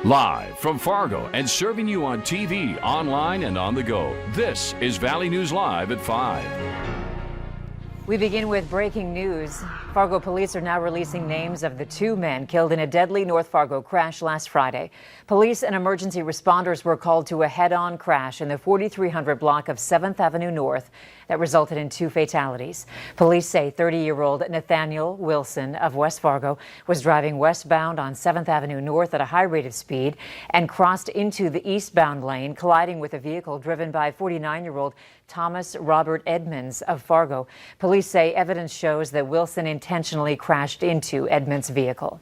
Live from Fargo and serving you on TV, online, and on the go, this is Valley News Live at 5. We begin with breaking news. Fargo police are now releasing names of the two men killed in a deadly North Fargo crash last Friday. Police and emergency responders were called to a head-on crash in the 4300 block of 7th Avenue North that resulted in 2 fatalities. Police say 30-year-old Nathaniel Wilson of West Fargo was driving westbound on 7th Avenue North at a high rate of speed and crossed into the eastbound lane, colliding with a vehicle driven by 49-year-old Thomas Robert Edmonds of Fargo. Police say evidence shows that Wilson intentionally crashed into Edmonds' vehicle.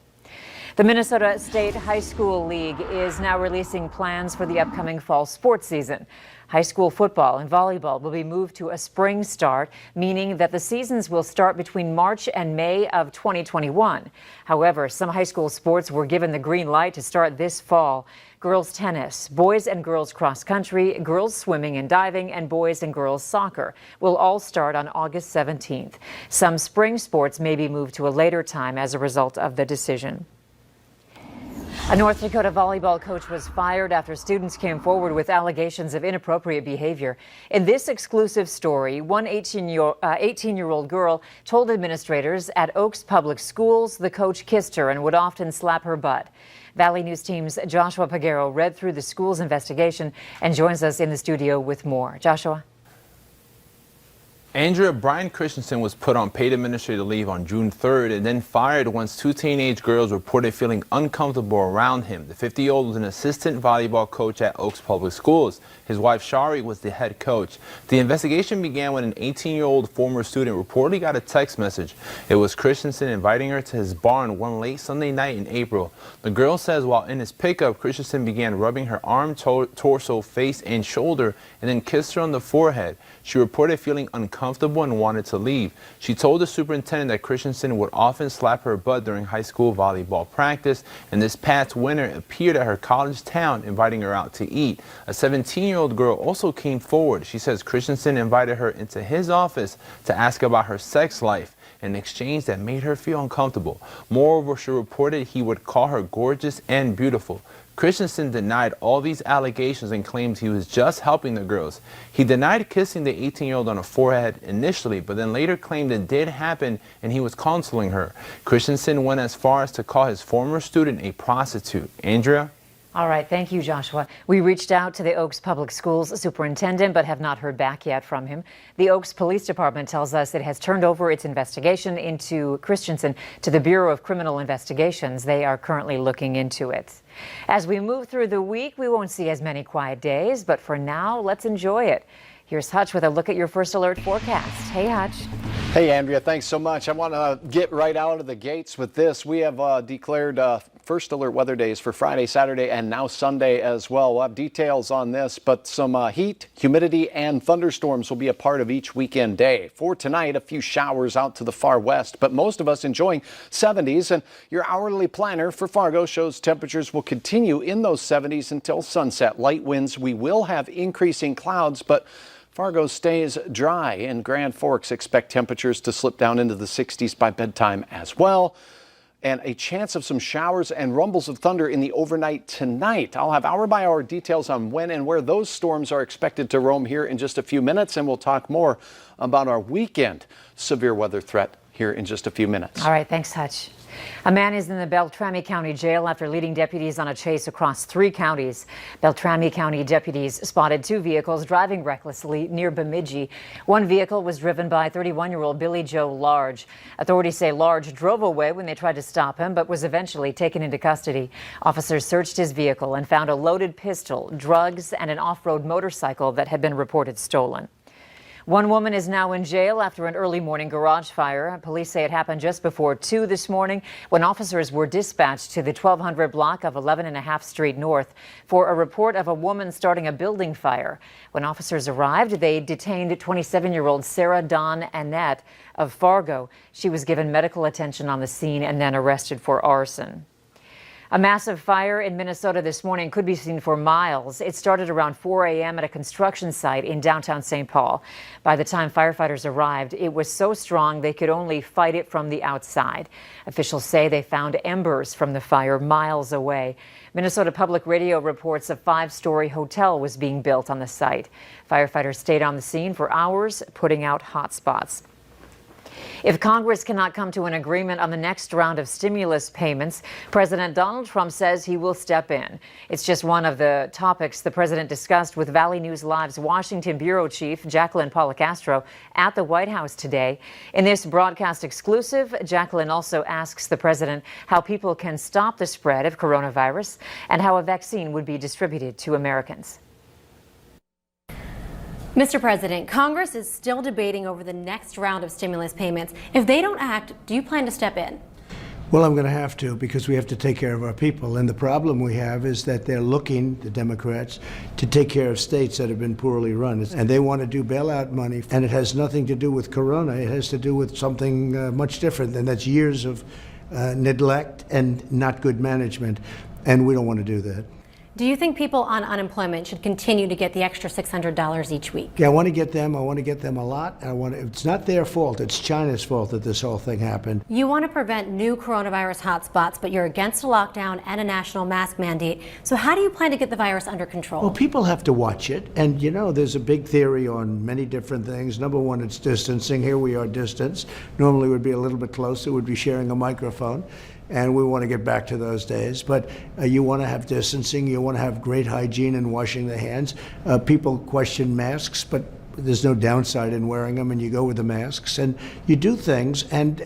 The Minnesota State High School League is now releasing plans for the upcoming fall sports season. High school football and volleyball will be moved to a spring start, meaning that the seasons will start between March and May of 2021. However, some high school sports were given the green light to start this fall. Girls tennis, boys and girls cross country, girls swimming and diving, and boys and girls soccer will all start on August 17th. Some spring sports may be moved to a later time as a result of the decision. A North Dakota volleyball coach was fired after students came forward with allegations of inappropriate behavior. In this exclusive story, one 18-year-old girl told administrators at Oaks Public Schools the coach kissed her and would often slap her butt. Valley News Team's Joshua Pagero read through the school's investigation and joins us in the studio with more. Joshua. Andrea Brian Christensen was put on paid administrative leave on June 3rd and then fired once 2 teenage girls reported feeling uncomfortable around him. The 50-year-old was an assistant volleyball coach at Oaks Public Schools. His wife, Shari, was the head coach. The investigation began when an 18-year-old former student reportedly got a text message. It was Christensen inviting her to his barn one late Sunday night in April. The girl says while in his pickup, Christensen began rubbing her arm, torso, face, and shoulder and then kissed her on the forehead. She reported feeling uncomfortable and wanted to leave. She told the superintendent that Christensen would often slap her butt during high school volleyball practice, and this past winter appeared at her college town inviting her out to eat. A 17-year-old girl also came forward. She says Christensen invited her into his office to ask about her sex life, an exchange that made her feel uncomfortable. Moreover, she reported he would call her gorgeous and beautiful. Christensen denied all these allegations and claimed he was just helping the girls. He denied kissing the 18-year-old on the forehead initially, but then later claimed it did happen and he was counseling her. Christensen went as far as to call his former student a prostitute. Andrea? All right, thank you, Joshua. We reached out to the Oaks Public Schools superintendent but have not heard back yet from him. The Oaks Police Department tells us it has turned over its investigation into Christensen to the Bureau of Criminal Investigations. They are currently looking into it. As we move through the week, we won't see as many quiet days, but for now, let's enjoy it. Here's Hutch with a look at your First Alert forecast. Hey, Hutch. Hey, Andrea, thanks so much. I want to get right out of the gates with this. We have declared First Alert weather days for Friday, Saturday, and now Sunday as well. We'll have details on this, but some heat, humidity, and thunderstorms will be a part of each weekend day. For tonight, a few showers out to the far west, but most of us enjoying 70s. And your hourly planner for Fargo shows temperatures will continue in those 70s until sunset. Light winds, we will have increasing clouds, but Fargo stays dry, and Grand Forks expect temperatures to slip down into the 60s by bedtime as well. And a chance of some showers and rumbles of thunder in the overnight tonight. I'll have hour-by-hour details on when and where those storms are expected to roam here in just a few minutes, and we'll talk more about our weekend severe weather threat here in just a few minutes. All right, thanks, Hutch. A man is in the Beltrami County Jail after leading deputies on a chase across 3 counties. Beltrami County deputies spotted 2 vehicles driving recklessly near Bemidji. One vehicle was driven by 31-year-old Billy Joe Large. Authorities say Large drove away when they tried to stop him, but was eventually taken into custody. Officers searched his vehicle and found a loaded pistol, drugs, and an off-road motorcycle that had been reported stolen. One woman is now in jail after an early morning garage fire. Police say it happened just before 2 this morning when officers were dispatched to the 1200 block of 11.5 Street North for a report of a woman starting a building fire. When officers arrived, they detained 27-year-old Sarah Dawn Annette of Fargo. She was given medical attention on the scene and then arrested for arson. A massive fire in Minnesota this morning could be seen for miles. It started around 4 a.m. at a construction site in downtown St. Paul. By the time firefighters arrived, it was so strong they could only fight it from the outside. Officials say they found embers from the fire miles away. Minnesota Public Radio reports a 5-story hotel was being built on the site. Firefighters stayed on the scene for hours, putting out hot spots. If Congress cannot come to an agreement on the next round of stimulus payments, President Donald Trump says he will step in. It's just one of the topics the president discussed with Valley News Live's Washington bureau chief, Jacqueline Policastro, at the White House today. In this broadcast exclusive, Jacqueline also asks the president how people can stop the spread of coronavirus and how a vaccine would be distributed to Americans. Mr. President, Congress is still debating over the next round of stimulus payments. If they don't act, do you plan to step in? Well, I'm going to have to, because we have to take care of our people. And the problem we have is that they're looking, the Democrats, to take care of states that have been poorly run. And they want to do bailout money. And it has nothing to do with Corona. It has to do with something much different. And that's years of neglect and not good management. And we don't want to do that. Do you think people on unemployment should continue to get the extra $600 each week? Yeah, I want to get them. I want to get them a lot. It's not their fault. It's China's fault that this whole thing happened. You want to prevent new coronavirus hotspots, but you're against a lockdown and a national mask mandate. So how do you plan to get the virus under control? Well, people have to watch it. And, you know, there's a big theory on many different things. Number one, it's distancing. Here we are distanced. Normally we'd be a little bit closer. We'd be sharing a microphone. And we want to get back to those days. But you want to have distancing. You want to have great hygiene and washing the hands. People question masks, but there's no downside in wearing them, and you go with the masks. And you do things, and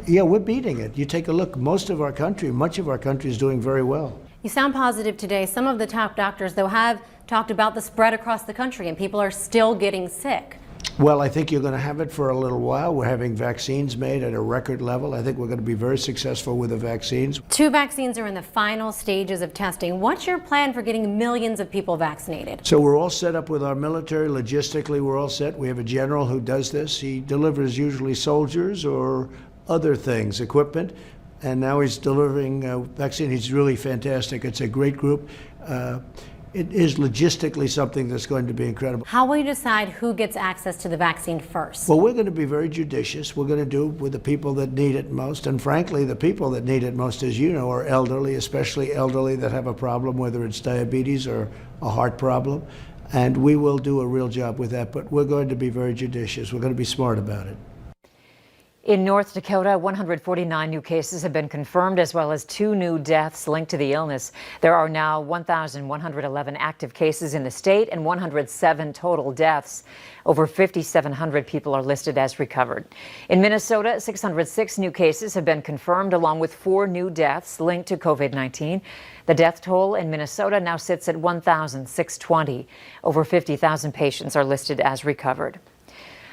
yeah, we're beating it. You take a look. Much of our country is doing very well. You sound positive today. Some of the top doctors, though, have talked about the spread across the country, and people are still getting sick. Well, I think you're going to have it for a little while. We're having vaccines made at a record level. I think we're going to be very successful with the vaccines. 2 vaccines are in the final stages of testing. What's your plan for getting millions of people vaccinated? So we're all set up with our military. Logistically, we're all set. We have a general who does this. He delivers usually soldiers or other things, equipment. And now he's delivering a vaccine. He's really fantastic. It's a great group. It is logistically something that's going to be incredible. How will you decide who gets access to the vaccine first? Well, we're going to be very judicious. We're going to do it with the people that need it most. And frankly, the people that need it most, as you know, are elderly, especially elderly that have a problem, whether it's diabetes or a heart problem. And we will do a real job with that. But we're going to be very judicious. We're going to be smart about it. In North Dakota, 149 new cases have been confirmed, as well as 2 new deaths linked to the illness. There are now 1,111 active cases in the state and 107 total deaths. Over 5,700 people are listed as recovered. In Minnesota, 606 new cases have been confirmed, along with 4 new deaths linked to COVID-19. The death toll in Minnesota now sits at 1,620. Over 50,000 patients are listed as recovered.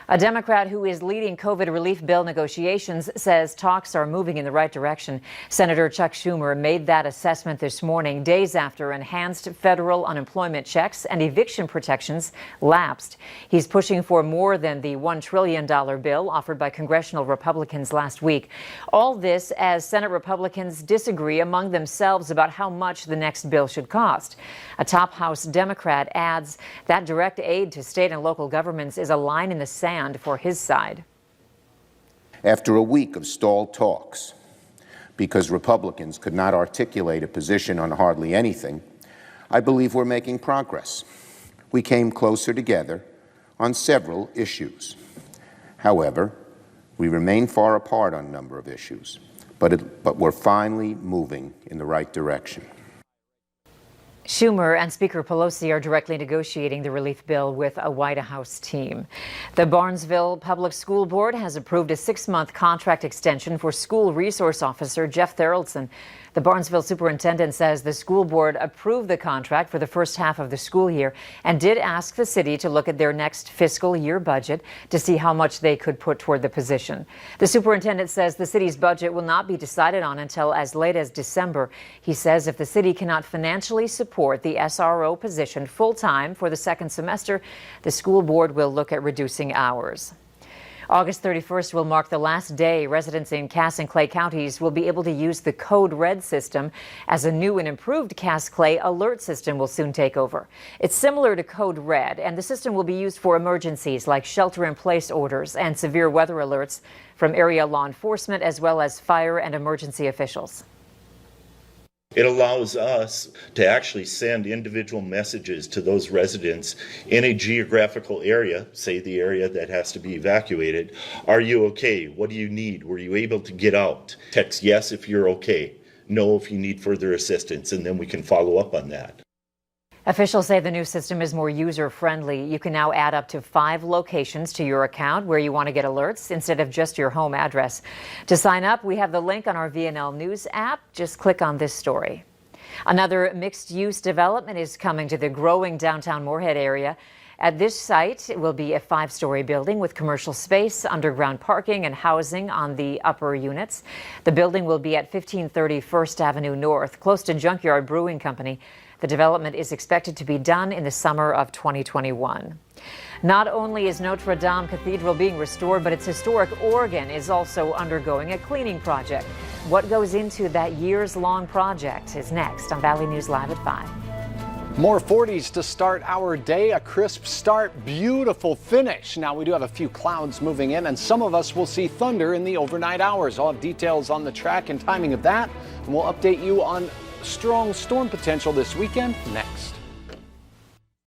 A Democrat who is leading COVID relief bill negotiations says talks are moving in the right direction. Senator Chuck Schumer made that assessment this morning, days after enhanced federal unemployment checks and eviction protections lapsed. He's pushing for more than the $1 trillion bill offered by congressional Republicans last week. All this as Senate Republicans disagree among themselves about how much the next bill should cost. A top House Democrat adds that direct aid to state and local governments is a line in the sand for his side. After a week of stalled talks, because Republicans could not articulate a position on hardly anything, I believe we're making progress. We came closer together on several issues. However, we remain far apart on a number of issues, but we're finally moving in the right direction. Schumer and Speaker Pelosi are directly negotiating the relief bill with a White House team. The Barnesville Public School Board has approved a 6-month contract extension for school resource officer Jeff Theraldson. The Barnesville superintendent says the school board approved the contract for the first half of the school year and did ask the city to look at their next fiscal year budget to see how much they could put toward the position. The superintendent says the city's budget will not be decided on until as late as December. He says if the city cannot financially support the SRO position full-time for the second semester, the school board will look at reducing hours. August 31st will mark the last day residents in Cass and Clay counties will be able to use the Code Red system, as a new and improved Cass Clay alert system will soon take over. It's similar to Code Red, and the system will be used for emergencies like shelter-in-place orders and severe weather alerts from area law enforcement as well as fire and emergency officials. It allows us to actually send individual messages to those residents in a geographical area, say the area that has to be evacuated. Are you okay? What do you need? Were you able to get out? Text yes if you're okay, no if you need further assistance, and then we can follow up on that. Officials say the new system is more user-friendly. You can now add up to 5 locations to your account where you want to get alerts instead of just your home address. To sign up, we have the link on our VNL News app. Just click on this story. Another mixed-use development is coming to the growing downtown Moorhead area. At this site, it will be a 5-story building with commercial space, underground parking, and housing on the upper units. The building will be at 1530 First Avenue North, close to Junkyard Brewing Company. The development is expected to be done in the summer of 2021. Not only is Notre Dame Cathedral being restored, but its historic organ is also undergoing a cleaning project. What goes into that years-long project is next on Valley News Live at 5. More 40s to start our day. A crisp start, beautiful finish. Now we do have a few clouds moving in, and some of us will see thunder in the overnight hours. I'll have details on the track and timing of that, and we'll update you on strong storm potential this weekend next.